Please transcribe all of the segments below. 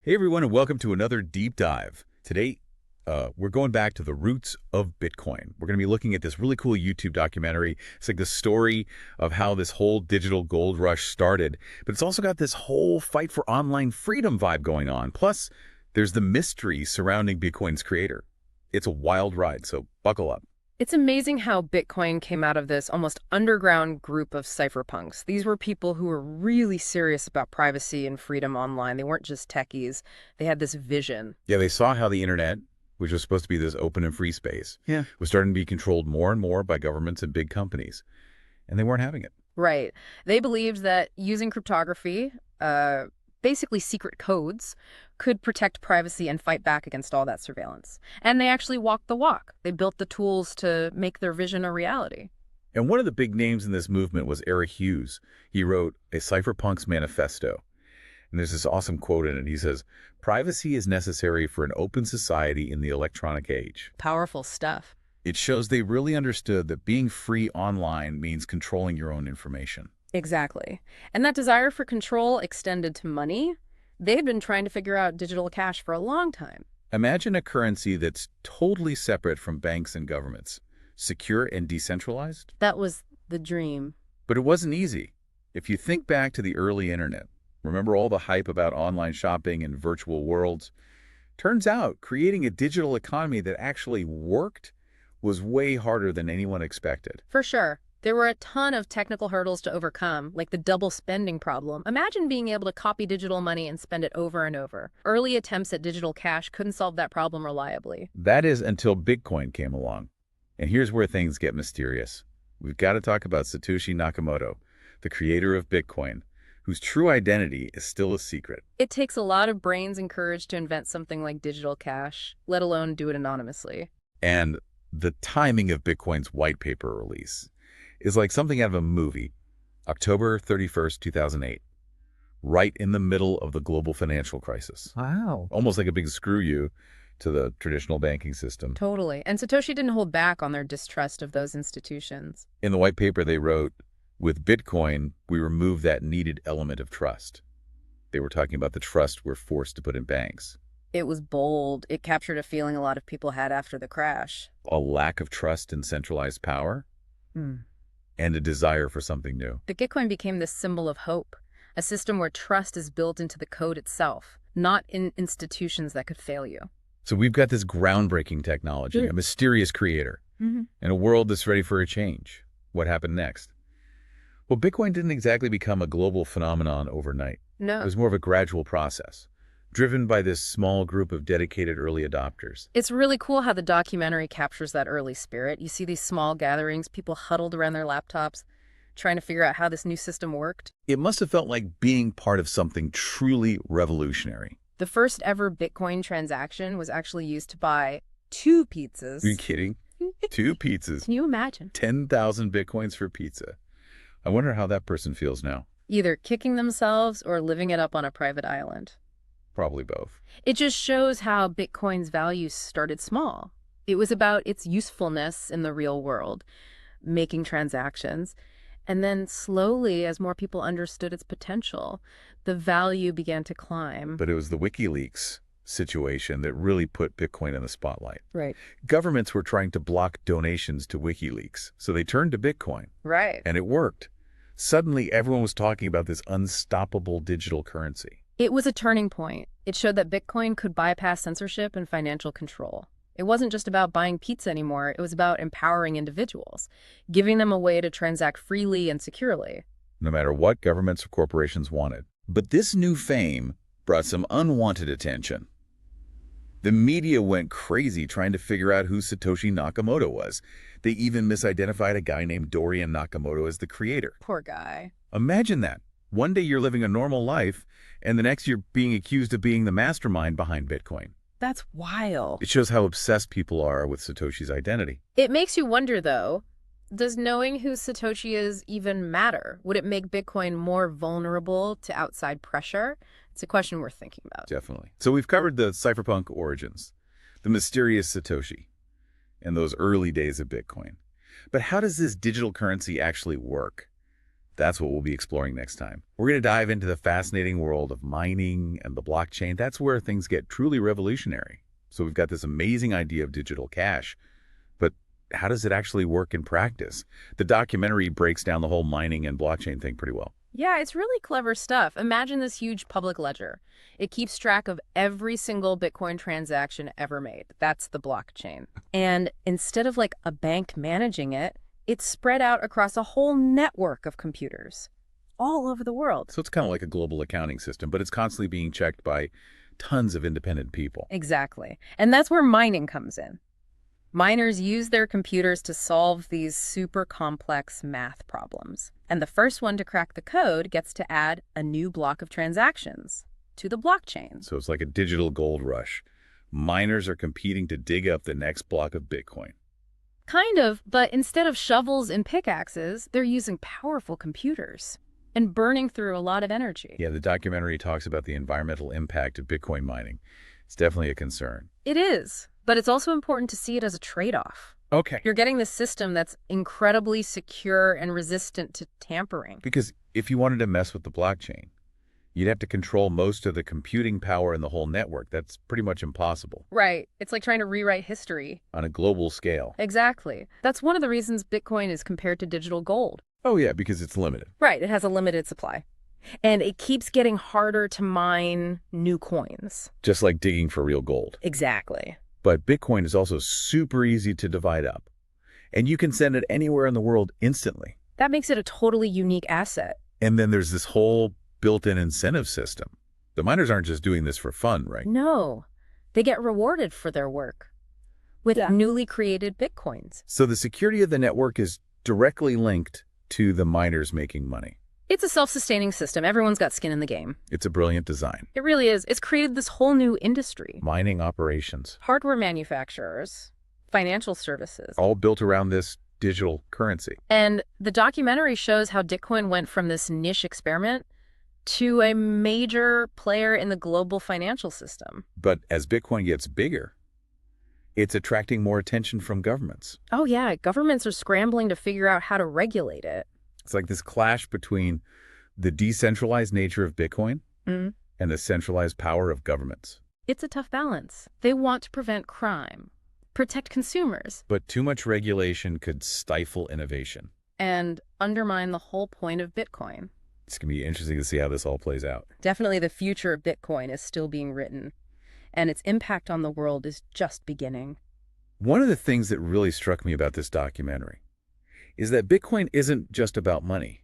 Hey everyone, and welcome to another deep dive. Today, we're going back to the roots of Bitcoin. We're going to be looking at this really cool YouTube documentary. It's like the story of how this whole digital gold rush started, but it's also got this whole fight for online freedom vibe going on. Plus, there's the mystery surrounding Bitcoin's creator. It's a wild ride, so buckle up. It's amazing how Bitcoin came out of this almost underground group of cypherpunks. These were people who were really serious about privacy and freedom online. They weren't just techies. They had this vision. Yeah, they saw how the internet, which was supposed to be this open and free space, was starting to be controlled more and more by governments and big companies, and they weren't having it. Right. They believed that using cryptography, basically secret codes, could protect privacy and fight back against all that surveillance. And they actually walked the walk. They built the tools to make their vision a reality. And one of the big names in this movement was Eric Hughes. He wrote a Cypherpunks manifesto. And there's this awesome quote in it. He says, "Privacy is necessary for an open society in the electronic age." Powerful stuff. It shows they really understood that being free online means controlling your own information. Exactly. And that desire for control extended to money. They'd been trying to figure out digital cash for a long time. Imagine a currency that's totally separate from banks and governments, secure and decentralized. That was the dream. But it wasn't easy. If you think back to the early internet, remember all the hype about online shopping and virtual worlds? Turns out creating a digital economy that actually worked was way harder than anyone expected. For sure. There were a ton of technical hurdles to overcome, like the double spending problem. Imagine being able to copy digital money and spend it over and over. Early attempts at digital cash couldn't solve that problem reliably. That is until Bitcoin came along. And here's where things get mysterious. We've got to talk about Satoshi Nakamoto, the creator of Bitcoin, whose true identity is still a secret. It takes a lot of brains and courage to invent something like digital cash, let alone do it anonymously. And the timing of Bitcoin's white paper release is like something out of a movie. October 31st, 2008, right in the middle of the global financial crisis. Wow. Almost like a big screw you to the traditional banking system. Totally. And Satoshi didn't hold back on their distrust of those institutions. In the white paper, they wrote, "With Bitcoin, we remove that needed element of trust." They were talking about the trust we're forced to put in banks. It was bold. It captured a feeling a lot of people had after the crash. A lack of trust in centralized power, and a desire for something new. The Bitcoin became this symbol of hope, a system where trust is built into the code itself, not in institutions that could fail you. So we've got this groundbreaking technology, a mysterious creator, and a world that's ready for a change. What happened next? Well, Bitcoin didn't exactly become a global phenomenon overnight. No. It was more of a gradual process, driven by this small group of dedicated early adopters. It's really cool how the documentary captures that early spirit. You see these small gatherings, people huddled around their laptops, trying to figure out how this new system worked. It must have felt like being part of something truly revolutionary. The first ever Bitcoin transaction was actually used to buy 2 pizzas. Are you kidding? 2 pizzas. Can you imagine? 10,000 Bitcoins for pizza. I wonder how that person feels now. Either kicking themselves or living it up on a private island. Probably both. It just shows how Bitcoin's value started small. It was about its usefulness in the real world, making transactions. And then slowly, as more people understood its potential, the value began to climb. But it was the WikiLeaks situation that really put Bitcoin in the spotlight. Right. Governments were trying to block donations to WikiLeaks, so they turned to Bitcoin. Right. And it worked. Suddenly, everyone was talking about this unstoppable digital currency. It was a turning point. It showed that Bitcoin could bypass censorship and financial control. It wasn't just about buying pizza anymore. It was about empowering individuals, giving them a way to transact freely and securely. No matter what governments or corporations wanted. But this new fame brought some unwanted attention. The media went crazy trying to figure out who Satoshi Nakamoto was. They even misidentified a guy named Dorian Nakamoto as the creator. Poor guy. Imagine that. One day you're living a normal life, and the next you're being accused of being the mastermind behind Bitcoin. That's wild. It shows how obsessed people are with Satoshi's identity. It makes you wonder, though, does knowing who Satoshi is even matter? Would it make Bitcoin more vulnerable to outside pressure? It's a question we're thinking about. Definitely. So we've covered the cypherpunk origins, the mysterious Satoshi, and those early days of Bitcoin. But how does this digital currency actually work? That's what we'll be exploring next time. We're going to dive into the fascinating world of mining and the blockchain. That's where things get truly revolutionary. So we've got this amazing idea of digital cash, but how does it actually work in practice? The documentary breaks down the whole mining and blockchain thing pretty well. Yeah, it's really clever stuff. Imagine this huge public ledger. It keeps track of every single Bitcoin transaction ever made. That's the blockchain. And instead of like a bank managing it, it's spread out across a whole network of computers all over the world. So it's kind of like a global accounting system, but it's constantly being checked by tons of independent people. Exactly. And that's where mining comes in. Miners use their computers to solve these super complex math problems. And the first one to crack the code gets to add a new block of transactions to the blockchain. So it's like a digital gold rush. Miners are competing to dig up the next block of Bitcoin. Kind of, but instead of shovels and pickaxes, they're using powerful computers and burning through a lot of energy. Yeah, the documentary talks about the environmental impact of Bitcoin mining. It's definitely a concern. It is, but it's also important to see it as a trade-off. Okay. You're getting this system that's incredibly secure and resistant to tampering. Because if you wanted to mess with the blockchain, you'd have to control most of the computing power in the whole network. That's pretty much impossible. Right. It's like trying to rewrite history. On a global scale. Exactly. That's one of the reasons Bitcoin is compared to digital gold. Oh yeah, because it's limited. Right. It has a limited supply. And it keeps getting harder to mine new coins. Just like digging for real gold. Exactly. But Bitcoin is also super easy to divide up. And you can send it anywhere in the world instantly. That makes it a totally unique asset. And then there's this whole built-in incentive system. The miners aren't just doing this for fun, right? No. They get rewarded for their work with newly created Bitcoins. So the security of the network is directly linked to the miners making money. It's a self-sustaining system. Everyone's got skin in the game. It's a brilliant design. It really is. It's created this whole new industry. Mining operations. Hardware manufacturers, financial services. All built around this digital currency. And the documentary shows how Bitcoin went from this niche experiment to a major player in the global financial system. But as Bitcoin gets bigger, it's attracting more attention from governments. Oh yeah, governments are scrambling to figure out how to regulate it. It's like this clash between the decentralized nature of Bitcoin and the centralized power of governments. It's a tough balance. They want to prevent crime, protect consumers. But too much regulation could stifle innovation. And undermine the whole point of Bitcoin. It's going to be interesting to see how this all plays out. Definitely the future of Bitcoin is still being written, and its impact on the world is just beginning. One of the things that really struck me about this documentary is that Bitcoin isn't just about money.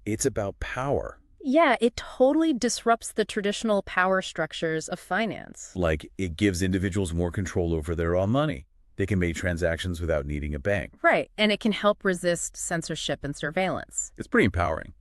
It's about power. Yeah, it totally disrupts the traditional power structures of finance. Like, it gives individuals more control over their own money. They can make transactions without needing a bank. Right, and it can help resist censorship and surveillance. It's pretty empowering.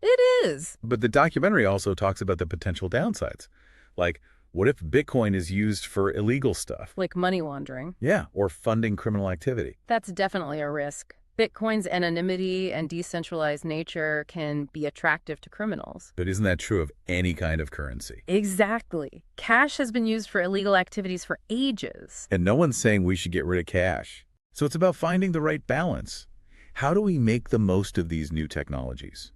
It is. But the documentary also talks about the potential downsides. Like, what if Bitcoin is used for illegal stuff? Like money laundering. Yeah, or funding criminal activity. That's definitely a risk. Bitcoin's anonymity and decentralized nature can be attractive to criminals. But isn't that true of any kind of currency? Exactly. Cash has been used for illegal activities for ages. And no one's saying we should get rid of cash. So it's about finding the right balance. How do we make the most of these new technologies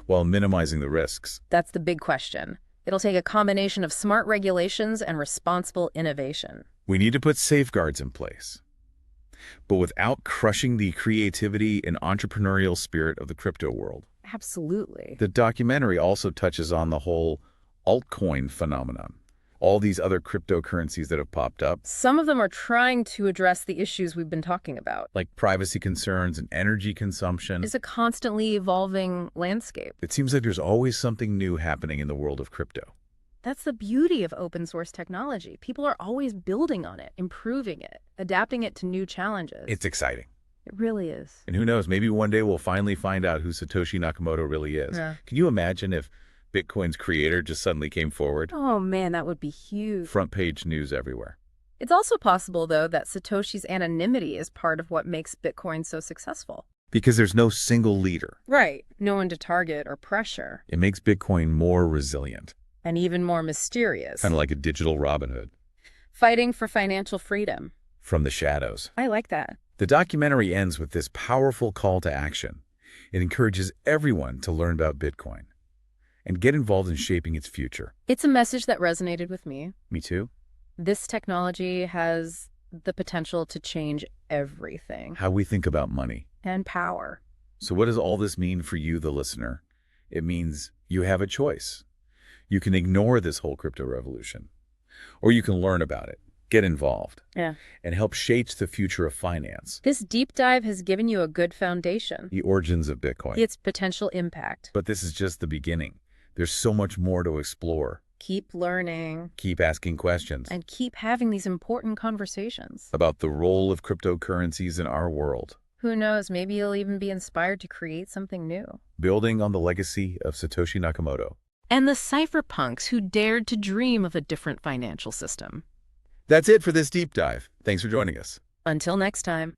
while minimizing the risks? That's the big question. It'll take a combination of smart regulations and responsible innovation. We need to put safeguards in place, but without crushing the creativity and entrepreneurial spirit of the crypto world. Absolutely. The documentary also touches on the whole altcoin phenomenon, all these other cryptocurrencies that have popped up. Some of them are trying to address the issues we've been talking about. Like privacy concerns and energy consumption. It's a constantly evolving landscape. It seems like there's always something new happening in the world of crypto. That's the beauty of open source technology. People are always building on it, improving it, adapting it to new challenges. It's exciting. It really is. And who knows, maybe one day we'll finally find out who Satoshi Nakamoto really is. Yeah. Can you imagine if Bitcoin's creator just suddenly came forward? Oh man, that would be huge. Front page news everywhere. It's also possible, though, that Satoshi's anonymity is part of what makes Bitcoin so successful. Because there's no single leader. Right. No one to target or pressure. It makes Bitcoin more resilient. And even more mysterious. Kind of like a digital Robin Hood. Fighting for financial freedom. From the shadows. I like that. The documentary ends with this powerful call to action. It encourages everyone to learn about Bitcoin and get involved in shaping its future. It's a message that resonated with me. Me too. This technology has the potential to change everything. How we think about money. And power. So what does all this mean for you, the listener? It means you have a choice. You can ignore this whole crypto revolution, or you can learn about it, get involved, and help shape the future of finance. This deep dive has given you a good foundation. The origins of Bitcoin. Its potential impact. But this is just the beginning. There's so much more to explore. Keep learning. Keep asking questions. And keep having these important conversations. About the role of cryptocurrencies in our world. Who knows, maybe you'll even be inspired to create something new. Building on the legacy of Satoshi Nakamoto. And the Cypherpunks who dared to dream of a different financial system. That's it for this deep dive. Thanks for joining us. Until next time.